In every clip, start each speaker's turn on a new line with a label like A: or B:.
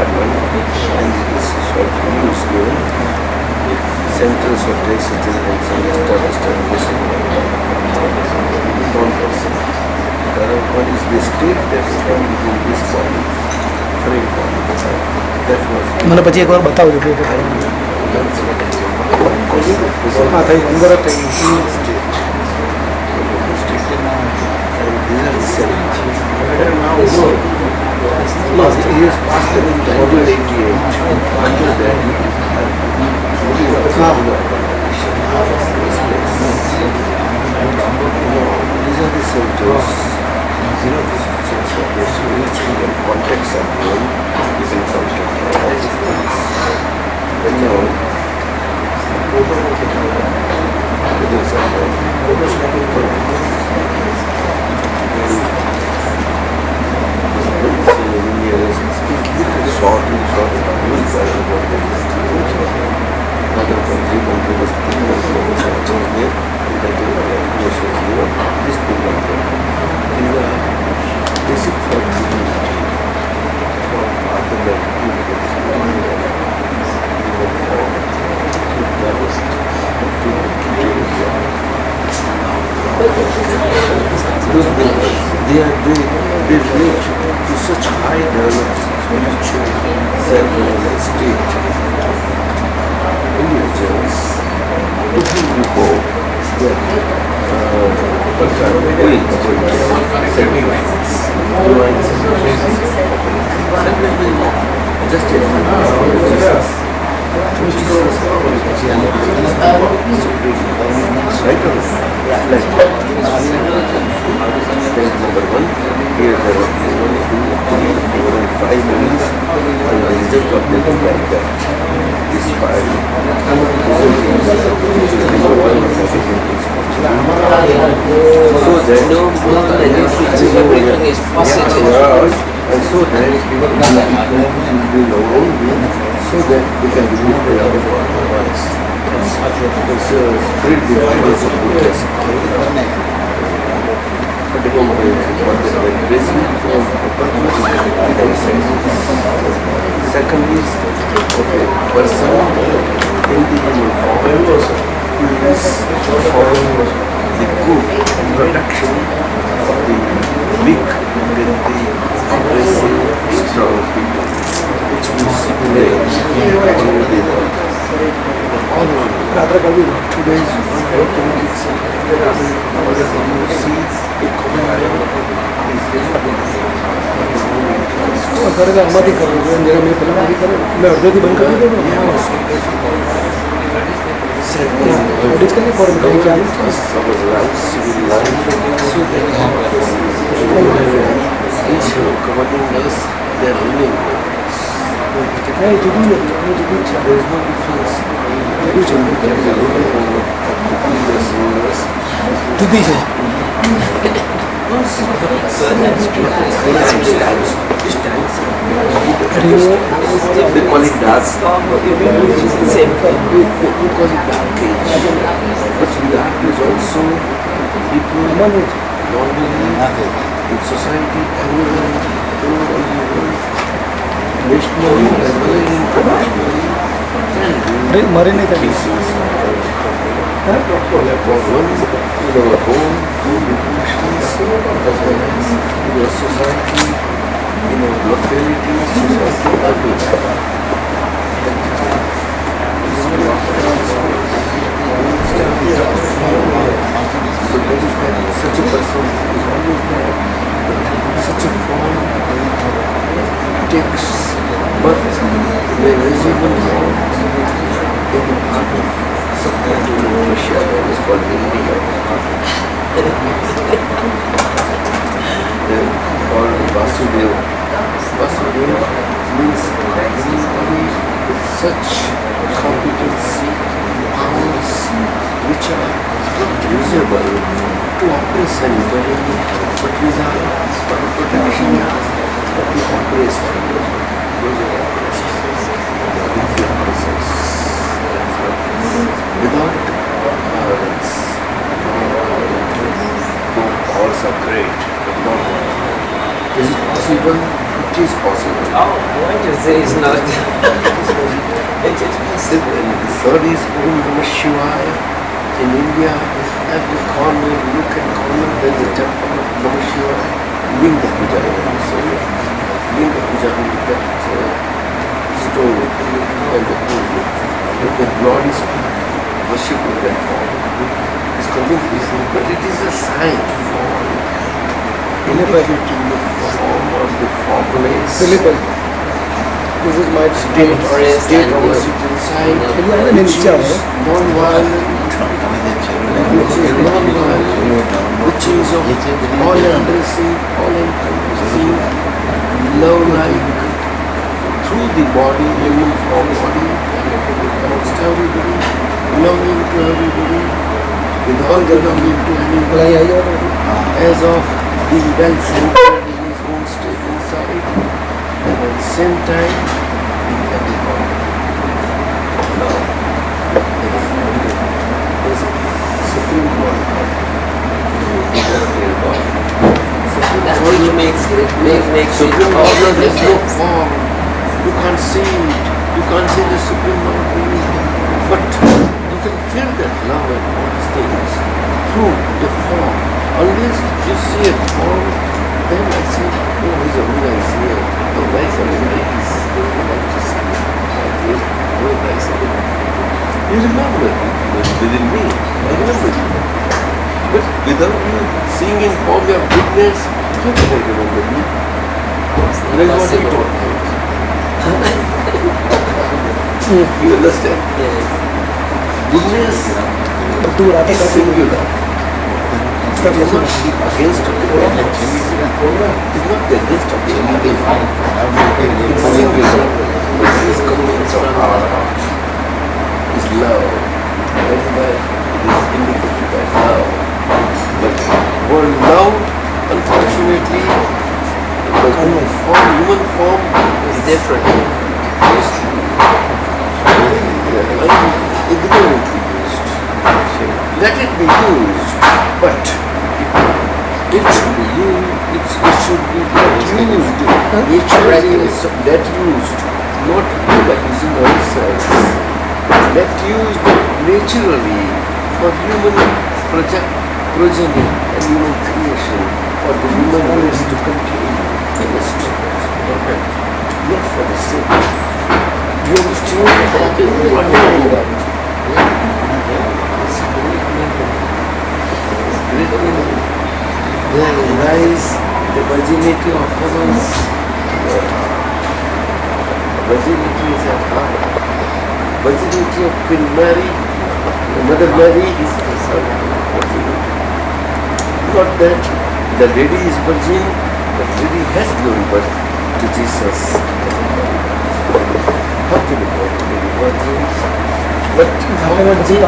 A: happen, and this is what we use given centers of taste intelligence and establishing non-person. What is the state that can become this body, frame body? That was.
B: મને પછી એકવાર બતાવજો કે હા થઈ અંદર જ થઈ ગયું
A: He is faster in the 188. Until then, these are the symptoms. Context are given. Is in context. When you short and short other country was this program is a basic for they reach to such high developed spiritual self-realized state. Individuals to whom we hope that number one, here there are 1, 2, 3, 4 and 5 minutes, and the result of them is like that. This 5 so that everything is positive. And so that people will know so that they can remove the other ones. It's great dividers of Buddhism. Second is person in the human form who is following the good protection of the weak and the aggressive, strong people, which will simulate today's
B: કરેલા આમાંથી કરું જરા મેં પહેલાં નથી કર્યું મેં અડધેથી બંધ કરી દઉં ડિસ્કનેક્ટ ફોર મી ચાલુ જુદી છે
A: they call it dark. Same we call it dark age. But dark is also people normally in society everywhere, nationally as well as internationally. For one, in our home, institutions, as well as in our society, in our locality, society, everywhere. So that is why such a person is always there. Such a form takes birth in a visible form in the heart of subcontinent Asia, is called India. Then called Vasudeva. Vasudeva means anybody with such competency, powers, which are not usable to oppress anybody, but without protection of the oppressed. Without violence, powers are great, but not. Is it possible to It is possible.
C: Oh, I want to say it's not. It is possible.
A: And the third is Om Namah Shivaya. In India, every corner, look at corner, there is a temple of Namah Shivaya. Linga Puja. So, Linga Puja with that stone and the pool. And the Lord is worshipped in that form. It's continuous, but it is a sign for indicating the form of the formless
B: Syllable. This is my
A: state or a state of a certain sign, which is non-violent, which is of all-embracing, all-encompassing, love-like, through the body, human form body, amongst everybody, belonging to everybody, without belonging to anybody, as of being well-centered in his own state inside, and at the same time, in everybody. Now, there is a Supreme God.
C: That which makes it,
A: Supreme Lord, there is no form. You can't see it. You can't see the Supreme Lord really. But you can feel that love and all these things through the form. Unless you see a form, then I say, oh, his Amita is here. Oh, nice Amita is oh, nice Amita. You remember within me. I remember you. But without you seeing in form your goodness, how can I remember you? That is what he taught me. You understand?
C: Yes.
A: Goodness is singular. It is not against a people. It is not against a people. It's singular. It is coming from our heart. It's love. That is why it is indicated by love. But for love, unfortunately, the human form
C: It's different.
A: is ignorantly used. Let it be used, but it should be used. It should be let used. Let used, not by using ourselves. Let used naturally for human progeny and human creation, for the human race to continue. Not for the sake of. You understand what I mean? There lies the virginity of woman's virginity is at heart. Virginity of Queen Mary, Mother Mary is the son of virginity. Not that the lady is virgin, but lady has given birth to Jesus. How can you call the lady virgin? But how virgin?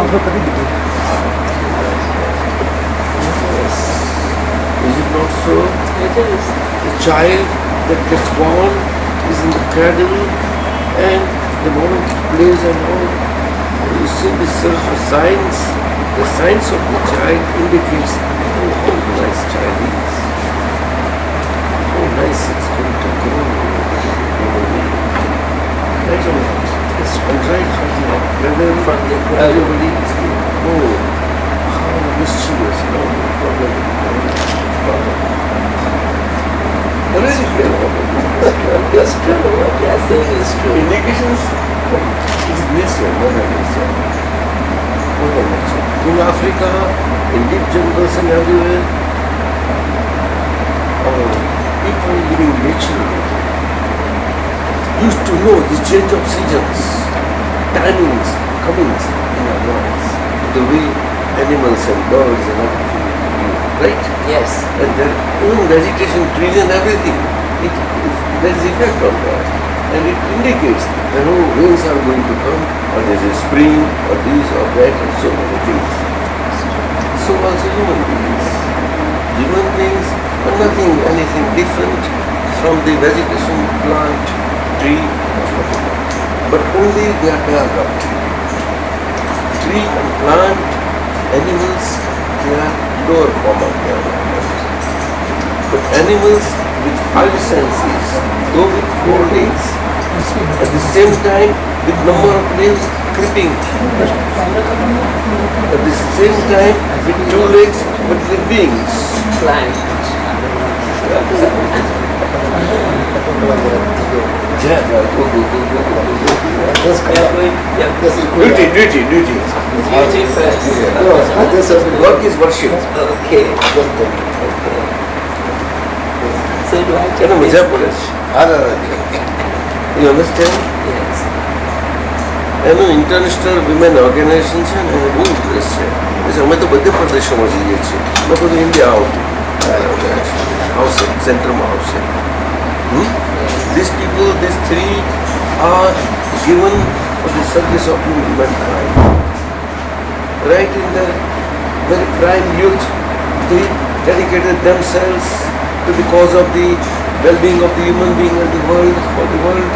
A: Is it not so?
C: It is.
A: The child that gets born is in the cradle, and the moment it plays and all, you see the signs. The signs of the child indicates how nice child is. How nice it's going to grow. Right or not? It's right from the cradle,
C: From the cradle.
A: everybody is going, oh, how mischievous, no problem. Really clear about it.
C: It's true. What you are saying is true.
A: Indications is nature, mother nature. Mother nature. In Africa, in deep jungles and everywhere, people living naturally used to know the change of seasons, timings, comings in our lives, the way animals and birds and everything do, right?
C: Yes.
A: And their own vegetation, trees and everything, there is effect on that. And it indicates that rains are going to come, or there is a spring, or this or that, and so many things. So also human beings. Human beings are anything different from the vegetation, plant, tree, but only they are developed. Tree and plant, animals, they are lower form of development. But animals, with 5 senses, go with 4 legs. At the same time, with number of legs creeping. At the same time, with 2 legs, but the wings.
C: Flying.
A: Yeah, go. Duty.
C: Duty first.
A: Work is worship.
C: Okay. So do I take this?
A: Purush. You understand?
C: Yes.
A: International women organizations છે ને બહુ interest છે. અમે તો બધે પ્રદેશોમાં જઈએ છીએ. લોકો તો ઇન્ડિયા આવશે સેન્ટરમાં આવશે. These people, these 3 are given for the service of humankind. Right in their very prime youth, they dedicated themselves to the cause of the well-being of the human being and the world, for the world,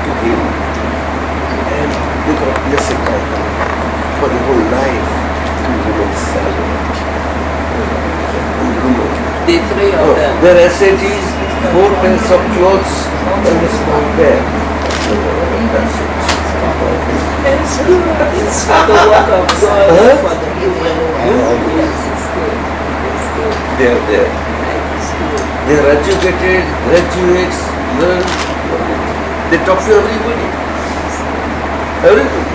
A: to Him. And they got blessed by Him for the whole life to human salvation.
C: The 3 of them.
A: Their asset is 4 pairs of clothes and a small bed. That's it.
C: It's good. It's for the work of God, for the human. Yes, it's good. It's good.
A: They are there.
C: It's good.
A: They are educated, graduates, learn. They talk to everybody. Everybody.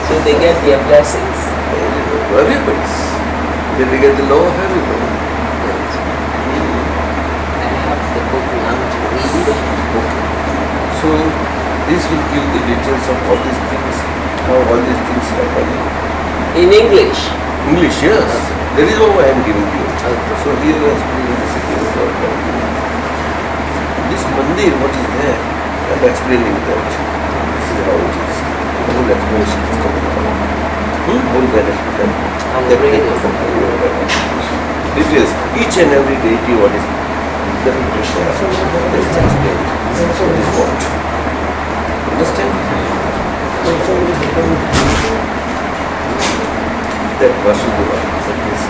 C: So they get their blessings.
A: Everybody's. They get the law of everybody.
C: I have the book now to read.
A: Okay. So this will give the details of all these things, how all these things happen.
C: In English.
A: English, yes. That is what I am giving you. So here I explain the second word. This mandir, what is there? I am explaining that. This is how it is. The whole explanation is coming out. Whole explanation. Details. Each and every deity, what is the Krishna? That is explained. So this is what. Understand? That Vasudeva is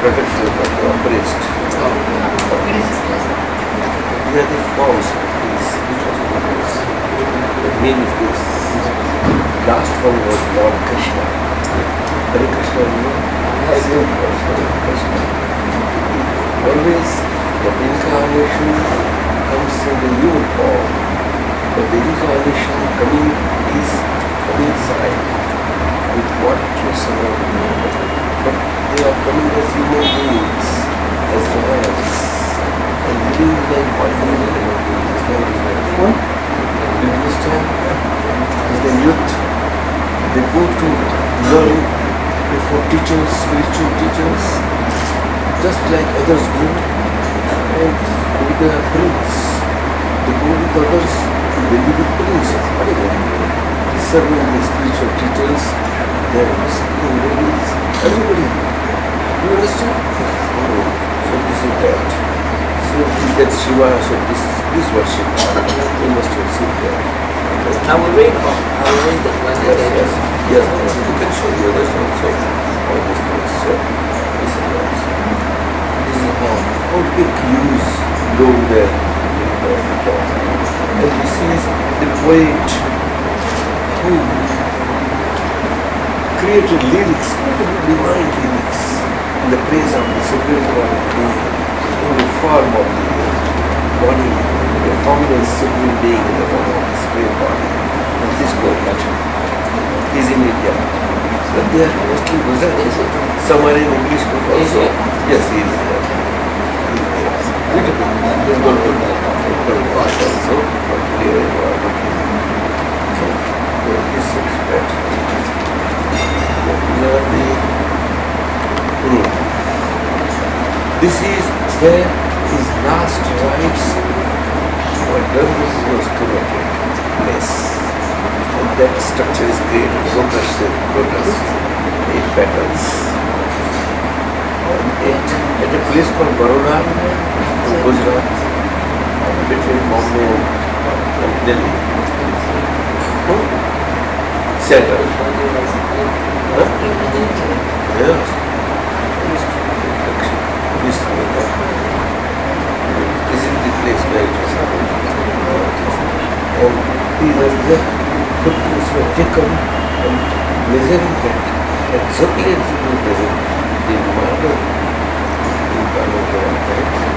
A: protected by the priest. These are the forms of this. The meaning is this. Last one was Lord Krishna. Hare Krishna, you know? Same person, Krishna. Always the incarnation comes in the human form. But the incarnation coming is from inside with what you surround. But they are coming as human beings, as lions, and living like ordinary human beings. Do you understand? As the youth, they go to learn before teachers, spiritual teachers, just like others go, and with the prince. They go with others, they live with prince. Serving the spiritual teachers, they are disciplined ladies, everybody. Do you understand? So this is that. So that's Shiva, so this worship. You must have seen that.
C: I will read the one
A: Yes,
C: that
A: yes. Yes, you can show the others also. All these things. So this is that. This is how big news go there. And this is the poet who created lyrics, divine lyrics, in the praise of the Supreme Lord, in the form of the body, the formless Supreme Being in the form of the Supreme Body. And this poet is in India. But they are mostly Gujarati. Some are in English book also. Yes, he is there. Beautiful. He is going to part also. But here you are looking. So, this is better. This is where his last rites were done was committed. Yes. And that structure is created, lotus, 8 petals. At a place called Baroda in Gujarat, between Bombay and Delhi. Center. Yes. This is the place where it was happening. And these are the footprints were taken and measuring that exactly as it was measured, the mother in Kanudadaji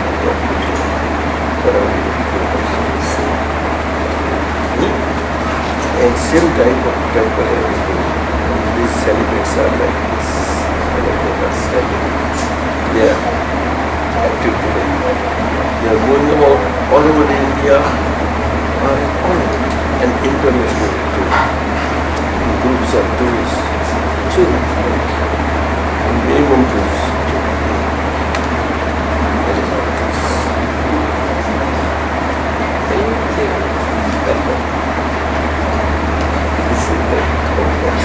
A: and same type of temple everything. And these celebrates are like this. They are active today. They are going about all over India and internationally too. In groups of two, minimum groups. That is how it is.
C: Thank you.
A: This is the complex.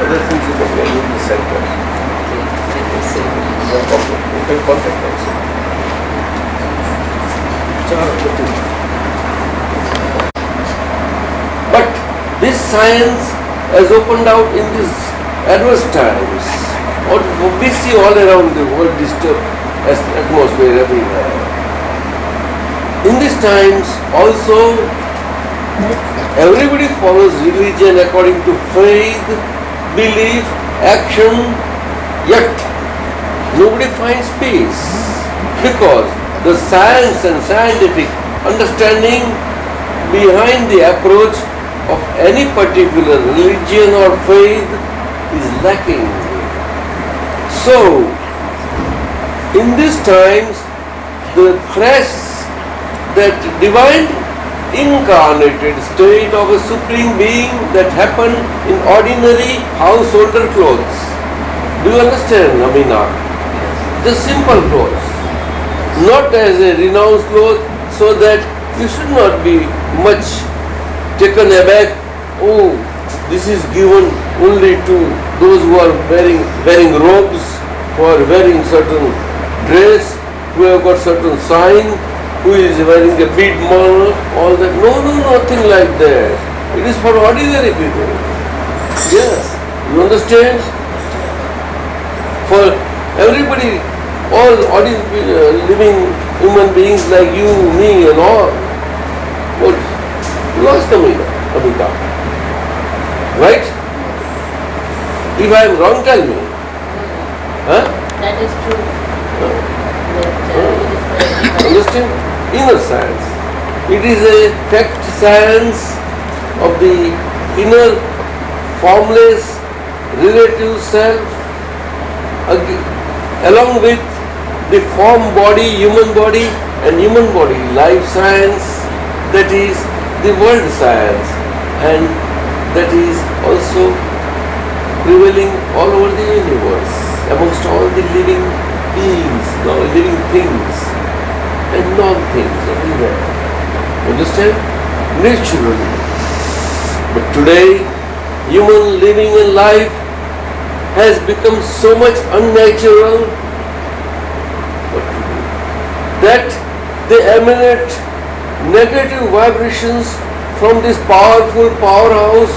A: Other things you can get in the center.
C: Okay, thank you so much.
A: No problem. You can contact also. But this science has opened out in these adverse times. What we see all around the world disturbed atmosphere everywhere. In these times also everybody follows religion according to faith, belief, action, yet nobody finds peace because the science and scientific understanding behind the approach of any particular religion or faith is lacking. So, in these times, the fresh, that divine incarnated state of a supreme being that happened in ordinary householder clothes. Do you understand, Amita? The simple clothes. Not as a renounced cloth, so that you should not be much taken aback. Oh, this is given only to those who are wearing robes, who are wearing certain dress, who have got certain sign, who is wearing a bead mala, all that. No, nothing like that. It is for ordinary people. Yes, you understand? For everybody, all ordinary living human beings like you, me and all. What? You ask Amita. Right? If I am wrong, tell me. Huh?
D: That is true.
A: Understand? Inner science. It is a fact science of the inner formless relative self along with the form body, human body and human body life science, that is the world science, and that is also prevailing all over the universe amongst all the living beings, living things and non-things everywhere. Understand? Naturally. But today, human living and life has become so much unnatural that they emanate negative vibrations from this powerful powerhouse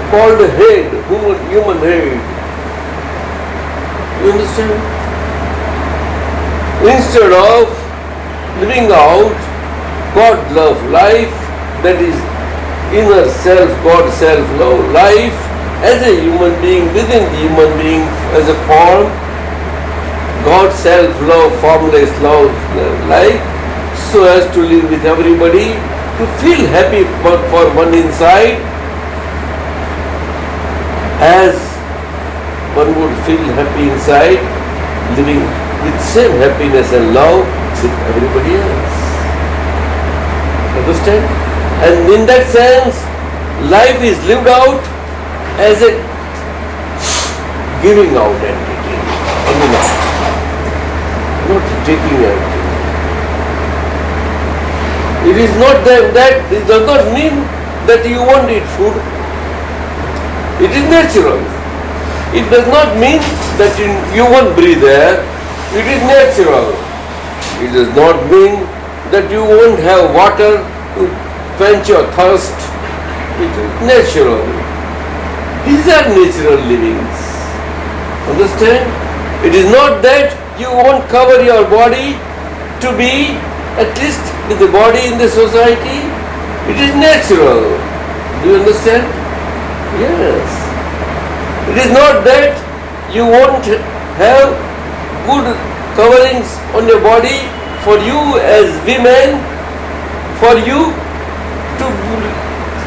A: called head, human head. You understand? Instead of living out God love life, that is inner self, God self love life, as a human being, within the human being as a form, God self love, formless love life, so as to live with everybody, to feel happy for one inside, as one would feel happy inside, living with same happiness and love with everybody else. Understand? And in that sense, life is lived out as a giving out entity. Not taking anything. It is not that it does not mean that you won't eat food. It is natural. It does not mean that you won't breathe air. It is natural. It does not mean that you won't have water to quench your thirst. It is natural. These are natural livings. Understand? It is not that
D: you won't cover your body to be at least with the body in the society? It is natural. Do you understand? Yes. It is not that you won't have good coverings on your body for you as women, for you to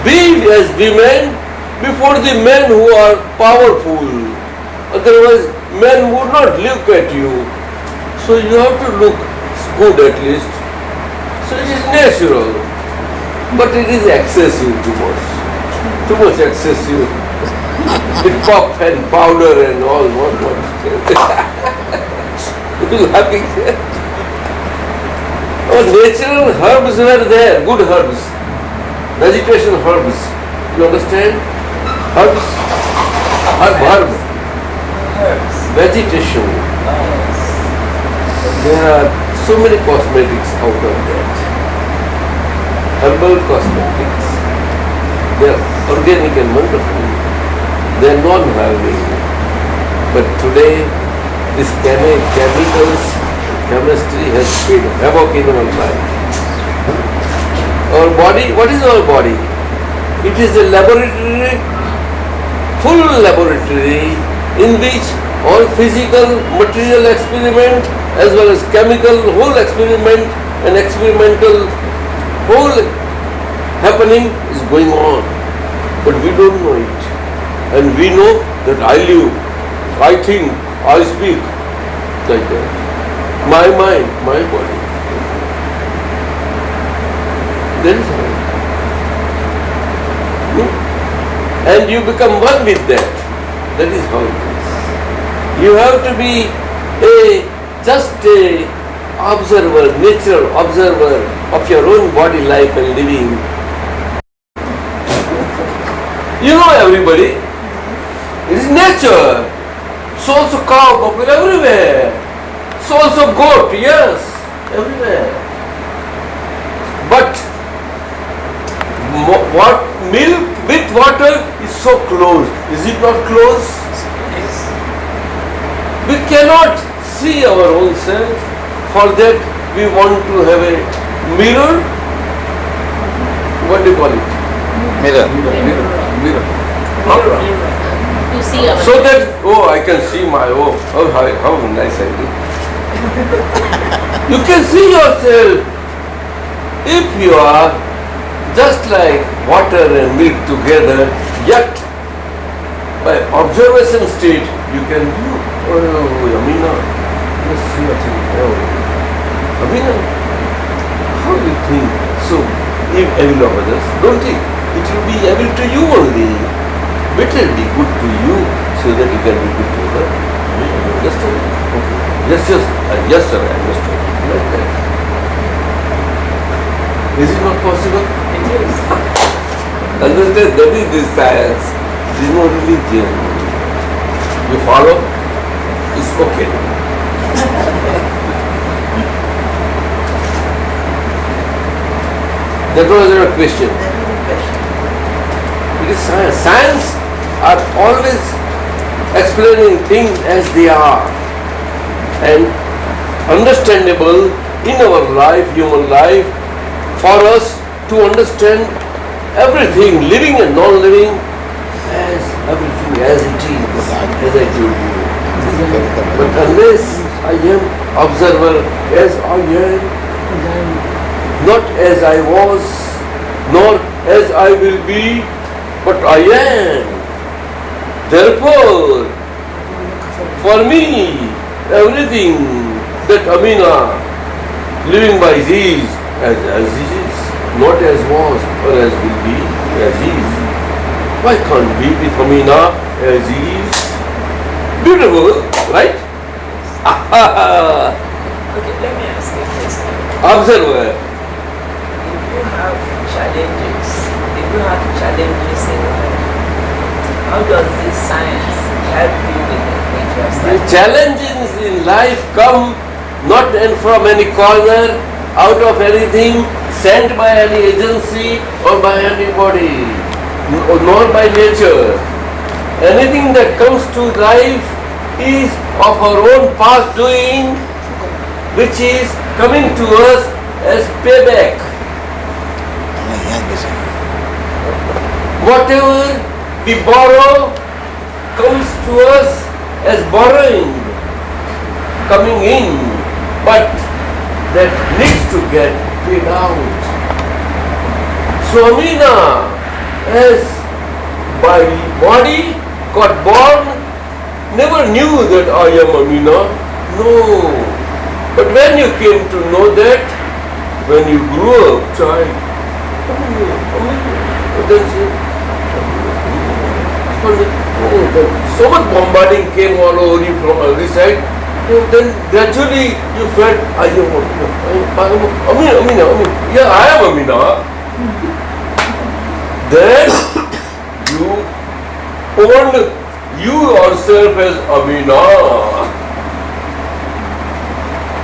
D: be as women before the men who are powerful. Otherwise, men would not look at you. So you have to look good at least. So it is natural. But it is excessive too much. Too much excessive. With puff and powder and all what. Laughing. Our natural herbs were there, good herbs. Vegetation herbs. You understand? Herbs. Herb. Vegetation. There are so many cosmetics out of that. Herbal cosmetics. They are organic and wonderful. They are non-harming. But today, this chemicals, chemistry has made havoc in our life. Our body, what is our body? It is a laboratory, full laboratory, in which all physical, material experiment as well as chemical, whole experiment and experimental, whole happening is going on. But we don't know it. And we know that I live, I think, I speak like that. My mind, my body. That is how. And you become one with that. That is how it is. You have to be just a observer, natural observer of your own body life and living. You know everybody. It is nature. So also cow, buffalo, everywhere. So also goat, yes, everywhere. But what milk with water is so close. Is it not close?
C: Yes.
D: We cannot see our own self. For that we want to have a mirror. What do you call it?
A: Mirror.
E: To see our
D: So that, I can see my, how nice I do. You can see yourself. If you are just like water and milk together, yet by observation state you can view, Amina, let's see what's in there. Amina, how do you think so evil of others? Don't think. It will be evil to you only. Better be good to you so that you can be good to others. You understand? Okay. Yes sir, I understand. Like that. Is it not possible?
C: It is.
D: Understand? That is this science. It is not religion. You follow? It's okay. That was your question. It is science. Science are always explaining things as they are and understandable in our life, human life, for us to understand everything, living and non-living, as everything as it is, as I told you. But unless I am observer as I am, not as I was, nor as I will be, but I am. Therefore, for me, everything that Amina living by is as it is, not as was or as will be, as is. Why can't we with Amina as is? Beautiful, right?
C: Okay, let me ask you a question.
D: Observer.
C: If you have challenges in life, how does this science help you with your
D: The
C: study?
D: challenges in life come not from any corner, out of anything, sent by any agency or by anybody, nor by nature. Anything that comes to life is of our own past doing, which is coming to us as payback. Whatever we borrow comes to us as borrowing, coming in, but that needs to get paid out. So Amina, as by body got born, never knew that I am Amina. No. But when you came to know that, when you grew up, child, then so much bombarding came all over you from every side. Then gradually you felt, I am Amina. Yeah, I am Amina. Then you owned you yourself as Amina.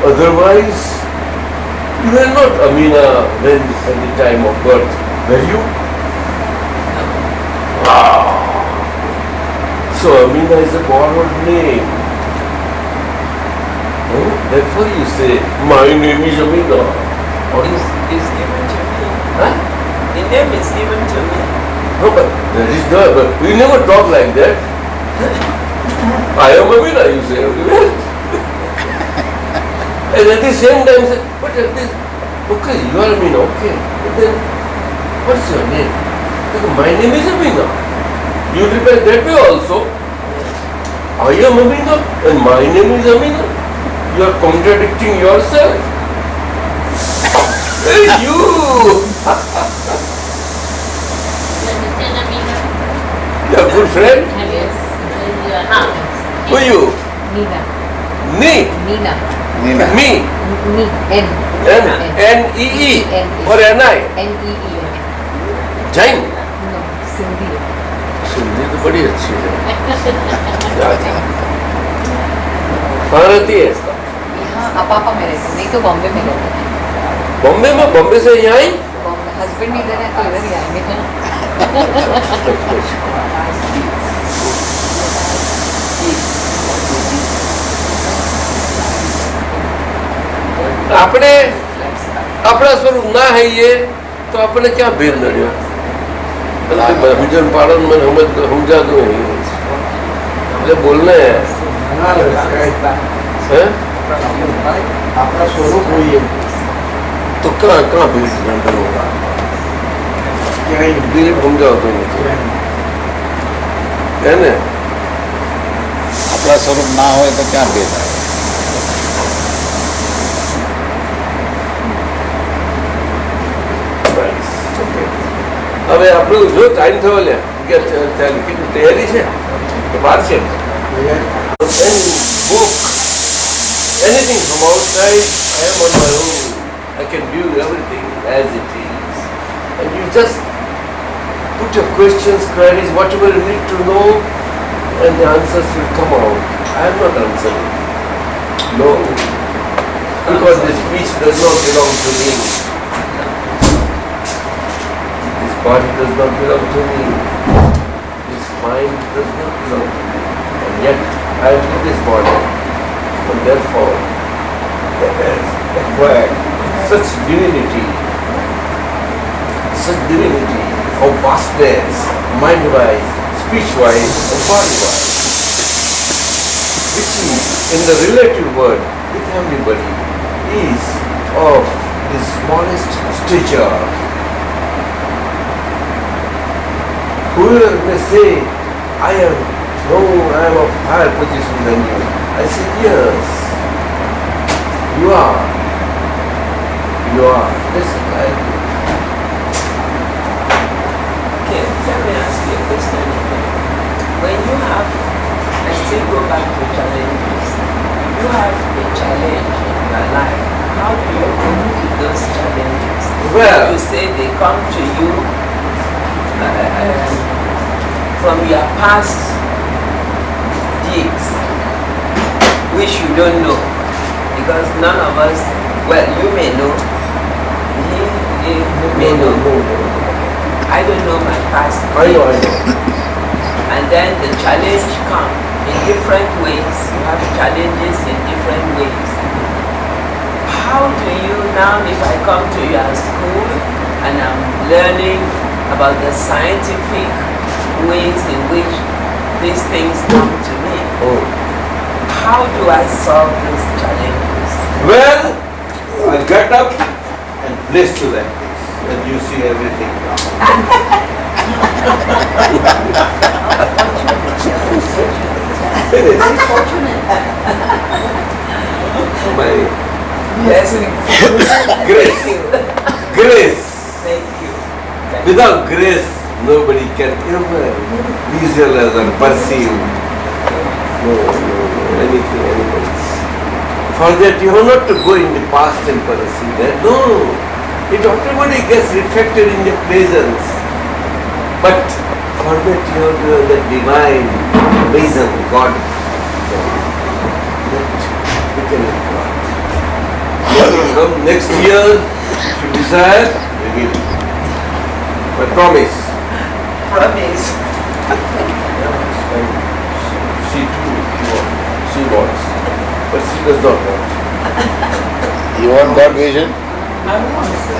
D: Otherwise, you were not Amina when at the time of birth, were you? Wow. So Amina is a borrowed name. Therefore you say, my name is Amina. Or
C: It's given to me.
D: huh?
C: The name is given to me.
D: No, but there is no, but we never talk like that. I am Amina, you say. And at the same time say, but at this, okay, you are Amina, okay. But then, what's your name? Because my name is Amina. You reply that way also. I am Amina and my name is Amina. You are contradicting yourself. Hey, you!
E: You understand, Amina?
D: You are a good friend?
E: Yes. You are not.
D: Who are you?
F: Nina.
D: Me?
F: Nina.
D: Me?
F: Ni. N.
D: N-E-E or N-I?
F: N-E-E.
D: Jain?
F: No. Sindhi.
D: Sindhi तो बड़ी अच्छी है कहाँ रहती है इसका?
F: यहाँ अपापा में रहते, नहीं तो बॉम्बे में रहते।
D: बॉम्बे में? बॉम्बे से यहाँ आई?
F: हस्बैंड इधर है तो इधर ही आएंगे।
D: આપણે આપણા સ્વરૂપ ના હઈએ તો આપણે ક્યાં ભેદ નડ્યો? સમજણ પાડો ને મને સમજાતું નહીં એટલે બોલને
B: આપણા સ્વરૂપ હોઈએ
D: તો ક્યાં ભેદ નડ્યો?
B: ક્યાંય
D: દિલીપ સમજાવતો નથી એને
G: આપણા સ્વરૂપ ના હોય તો ક્યાં ભેદ આવે?
D: હવે આપણું જો ટાઈમ થયો લે કે કેટલી તૈયારી છે કે બહાર છે book anything from outside I am on my own I can view everything as it is and you just put your questions queries whatever you need to know and the answers will come out I am not answering no because this speech does not belong to me. Body does not belong to me. This mind does not belong to me. And yet I am in this body. And therefore, it has acquired such divinity of vastness, mind-wise, speech-wise, and body-wise, which is, in the relative world, with everybody, is of the smallest stature. Whoever may say, I am of higher position than you. I say, yes, you are. Listen, I agree.
C: Okay, let me ask you a question. When you have, I still go back to challenges. You have a challenge in your life. How do you cope with those challenges?
D: Well,
C: You say they come to you from your past deeds, which you don't know, because none of us, well, you may know, he may know. I don't know my past
D: I know.
C: and then the challenge comes in different ways. You have challenges in different ways. How do you now, if I come to your school and I'm learning about the scientific ways in which these things come to me, how do I solve these challenges?
D: Well, I get up and place you like this, and you see everything. My
C: Blessing.
D: grace, grace.
C: Thank you.
D: Without grace, nobody can ever visualize or perceive. No, anything, anybody. For that, you have not to go in the past and perceive that. No, it automatically gets reflected in the presence. But for that, you have to have that divine vision, God. That we can have. Come next year, if you desire, we will. I promise.
C: Promise.
D: She too, she wants, but she does not want.
G: You want that vision?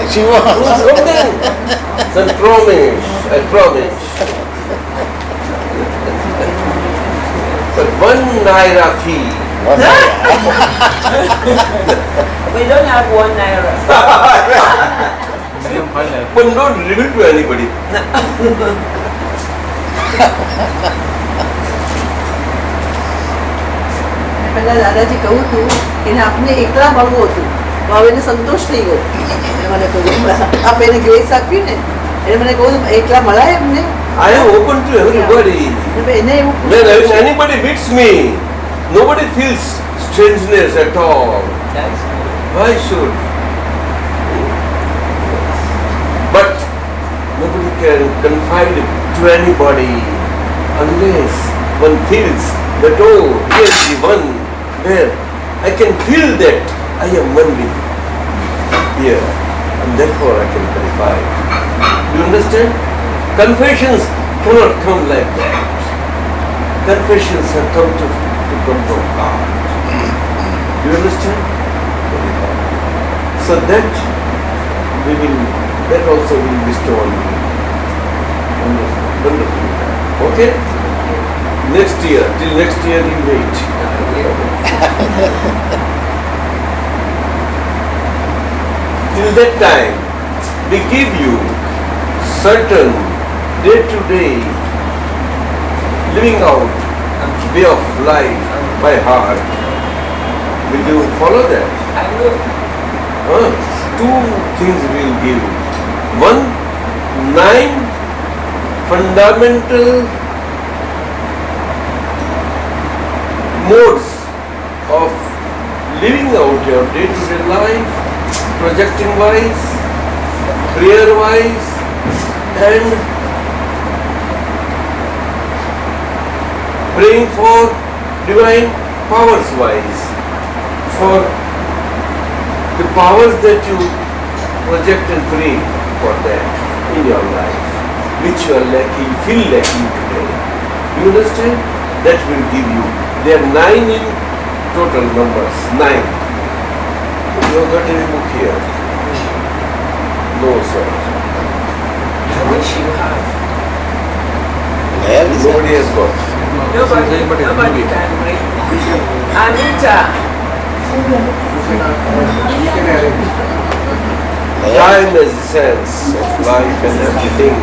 G: She wants.
D: Okay. Then promise, I promise. But 1 naira fee.
C: We don't have 1 naira.
D: But don't reveal to anybody.
F: પહેલા દાદાજી કહું હતું કે એને આપને એકલા મળવું હતું તો હવે એને સંતોષ થઈ ગયો મને કહ્યું આપ એને ગ્રેસ આપ્યું ને એને મને કહું એકલા મળાય એમને
D: I am open to everybody.
F: એને એવું
D: When anybody meets me, nobody feels strangeness at all.
C: That's good.
D: Why should? But nobody can confide to anybody unless one feels that, oh, here is the one where I can feel that I am one with here, and therefore I can confide. You understand? Confessions cannot come like that. Confessions have come to come from heart. You understand? So that that also will bestow on you. Wonderful, wonderful. Okay? Next year, till next year you wait. Till that time, we give you certain day-to-day living out way of life by heart. Will you follow that?
C: I will.
D: Two things we will give. One, 9 fundamental modes of living out your day-to-day life, projecting wise, prayer wise, and praying for divine powers wise, for the powers that you project and pray for that in your life, which you are lacking, feel lacking today. You understand? That will give you. There are 9 in total numbers. 9. You have got any book here? No, sir.
C: I wish you have.
D: Nobody has got.
C: Nobody can bring. Amita.
D: Time has a sense of life and everything.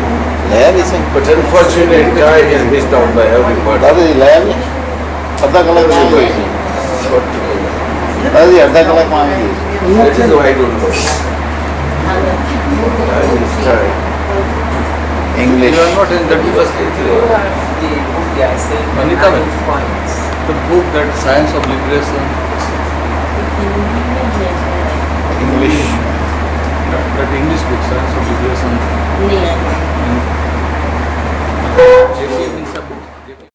D: But unfortunately, time is missed out by everybody.
G: દાદાજી લયા ને અડધા કલાકમાં આવી ગઈ છે.
D: What to do?
G: દાદાજી અડધા કલાકમાં આવી ગઈ છે.
D: That is why I don't know. Time is time.
G: English.
B: You are not in that
D: You must get
C: You have the book they are saying.
B: Amita,
C: 9 points.
B: the book that Science of Liberation,
G: English.
B: that English book, Science of Liberation.
E: નહીં